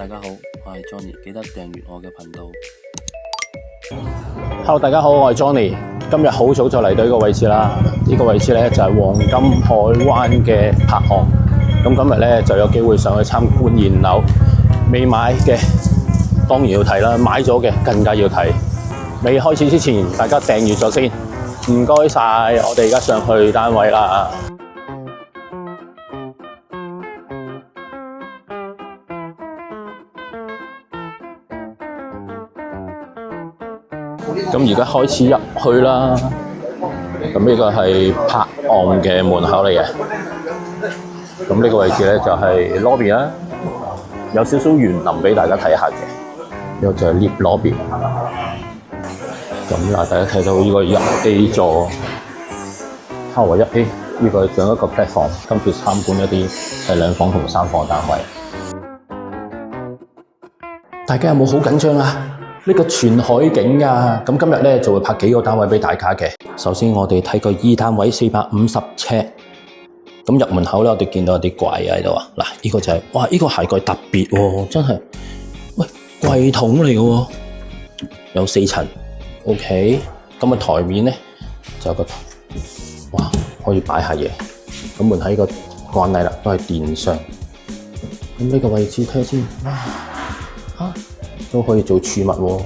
大家好，我係 Johnny，記得訂閱我嘅頻道。Hello， 大家好，我係 Johnny。今日好早就嚟到呢個位置啦。呢個位置咧就係黃金海灣嘅柏航。咁今日咧就有機會上去參觀現樓。未買嘅當然要睇啦，買咗嘅更加要睇。未開始之前，大家訂閱咗先。唔該晒，我哋而家上去單位啦。咁而家開始入去啦。咁呢個係柏岸嘅門口嚟嘅。咁呢個位置咧就係 lobby 啦，有少少園林俾大家睇下嘅。呢個就係 lift lobby。咁嗱，大家睇到呢個1A 座，卡華1A，呢個上一個 platform， 今次參觀一啲係2房同3房單位。大家有冇好緊張啊？呢個全海景啊！咁今日咧就會拍幾個單位俾大家嘅。首先我哋睇個2單位450尺。咁入門口咧，我哋見到有啲櫃喺度啊。嗱，呢個就係哇，呢個鞋櫃特別喎，真係喂櫃桶嚟嘅喎，有4層。OK， 咁啊台面咧就有個哇可以擺下嘢。咁門喺個慣例啦，都係電商。咁呢個位置睇下先，哇都可以做儲物喎，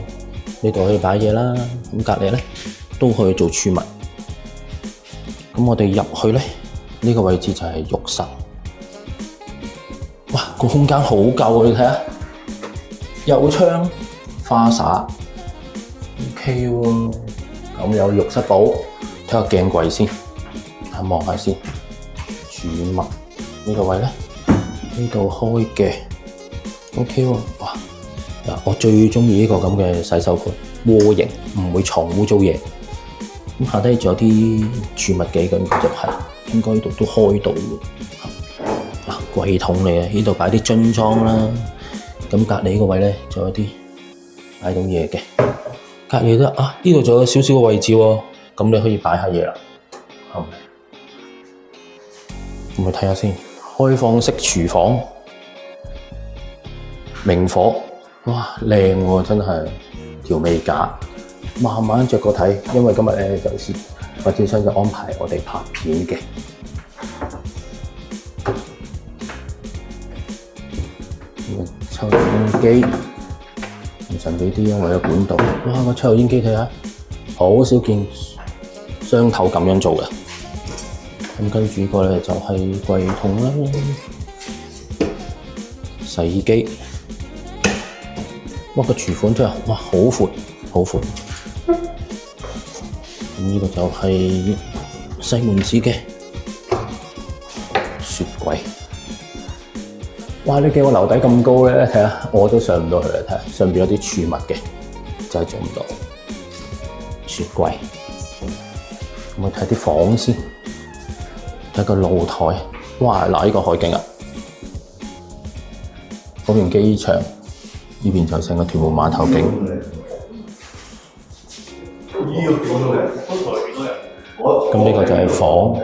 呢度可以擺嘢啦。咁隔離咧都可以做儲物。咁我哋入去咧，呢個位置就係浴室。哇，個空間好夠，你睇下，有窗、花灑 ，OK 喎。咁有浴室寶，睇下鏡櫃先，望下先。儲物呢個位咧，呢度開嘅 ，OK 喎。哇！嗱，我最中意呢個咁嘅洗手盆，窩型，唔會藏污糟嘢。咁下低仲有啲儲物機，咁就係應該呢度都開到嘅。嗱，櫃桶嚟嘅，呢度擺啲樽裝啦。咁隔離呢個位咧，仲有啲擺到嘢嘅。隔離得啊，呢度仲有少少嘅位置喎，咁你可以擺下嘢啦。咁我睇下先，開放式廚房，明火。哇，靚喎，真係調味架，慢慢着個睇，因為今日咧就是發展商就安排我哋拍片嘅。抽油煙機，咁神秘啲，因為有管道。哇，個抽油煙機睇下，好少見雙頭咁樣做嘅。咁跟住呢個咧就係櫃桶啦，洗衣機。哇！個廚房真係哇，好闊，好闊。咁呢個就係西門子嘅雪櫃。哇！你見我樓底咁高咧，睇下我都上唔到去啦。睇下上邊有啲儲物嘅，真係做唔到。雪櫃。咁我睇啲房先，睇個露台。哇！嗱，呢個海景啊，嗰邊機場。呢邊就係成個屯門碼頭景。咁呢個就係房，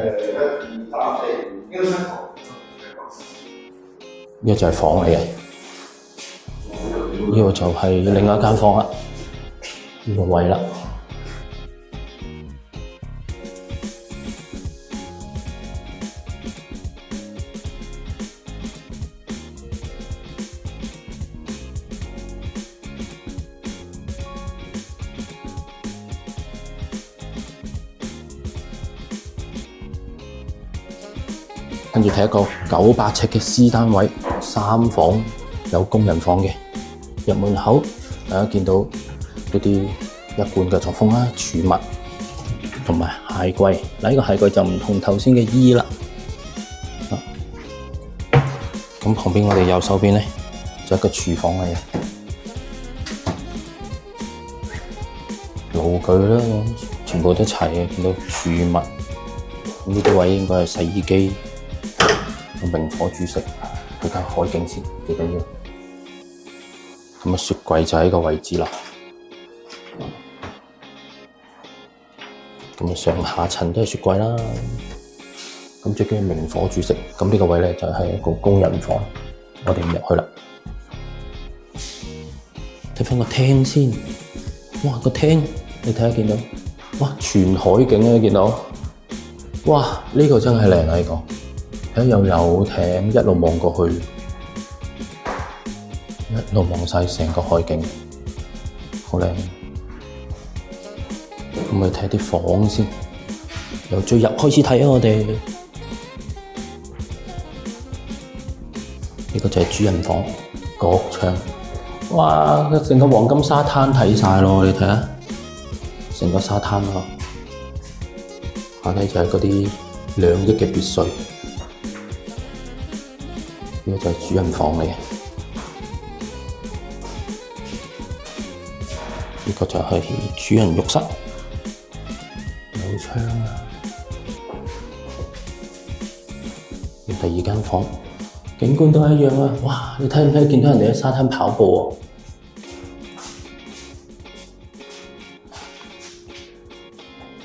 呢個就係房嚟嘅。呢個就係另一間房啦，呢個位啦。跟住睇一個900尺嘅私單位，3房有工人房嘅。入門口大家見到呢啲一貫嘅作風啦，儲物同埋鞋櫃。嗱，呢個鞋櫃就唔同頭先嘅衣啦。咁旁邊我哋右手邊咧就一個廚房嚟嘅，爐具啦，全部都齊嘅。見到儲物，咁呢啲位應該係洗衣機。明火煮食，睇睇海景先，最緊要。咁啊，雪櫃就喺個位置啦。咁啊，上下層都係雪櫃啦。咁最緊要明火煮食。咁呢個位咧就係一個工人房，我哋唔入去啦。睇翻個廳先。哇，個廳你睇下見到，哇，全海景啊！見到，哇，呢個真係靚啊！呢個睇又有艇一路望過去，一路望晒成個海景，好靚。咁我哋睇啲房先，由最入開始睇啊！我哋呢個就係主人房，角窗。哇！成個黃金沙灘睇晒咯，你睇下，成個沙灘咯。下低就係嗰啲2億嘅別墅，呢個就係主人房嚟嘅。呢個就係主人浴室，有窗啊。第2間房。景觀都係一樣啊！哇，你睇唔睇見到人哋喺沙灘跑步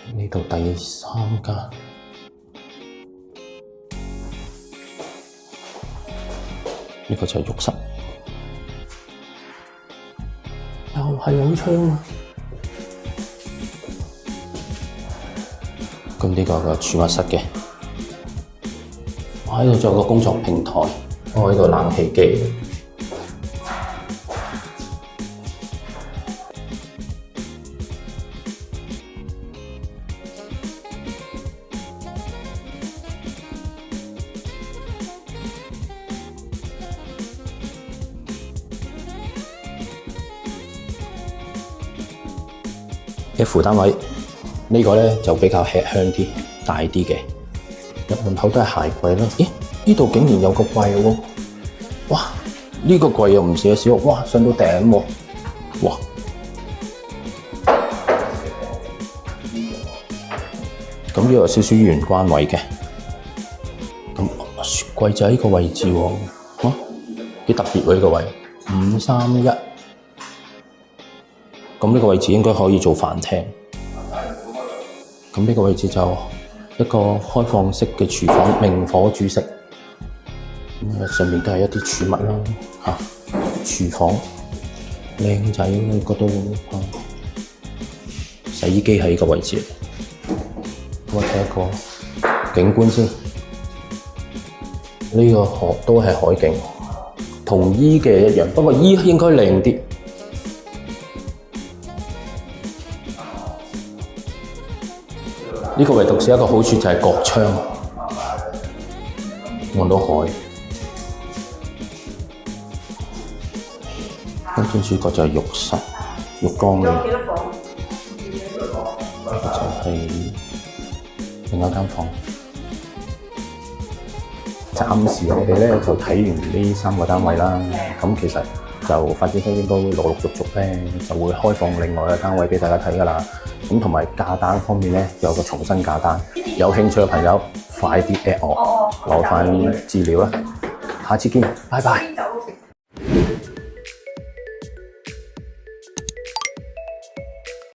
喎？呢度第3間，呢個就係浴室，又係有窗啊！咁呢個係儲物室嘅。我喺度仲有個工作平台，我喺度冷氣機。一副單位，呢個呢就比較吃香啲，大啲嘅。入門口都係鞋櫃啦。咦？呢度竟然有個櫃喎！哇！呢個櫃又唔少少，哇！上到頂喎！哇！咁呢度有少少玄關位嘅。咁雪櫃就喺呢個位置喎。嚇！幾特別喎呢個位，531。咁呢個位置應該可以做飯廳。咁呢個位置就一個開放式嘅廚房，明火煮食。上面都係一啲儲物啦，廚房靚仔嗰度，洗衣機喺呢個位置。我睇一個景觀先，呢個河都係海景，同依嘅一樣，不過依應該靚啲。呢個唯獨是一個好處就係角窗，望到海。跟住個就係浴室、浴缸嘅，呢個就係另一間房。暫時我哋呢就睇完呢3個單位啦。咁其實就發展商應該會陸陸續續呢就會開放另外嘅單位俾大家睇㗎啦。咁同埋價單方面呢，有個重新價單，有興趣嘅朋友快啲 at 我攞返資料啦。下次見，拜拜。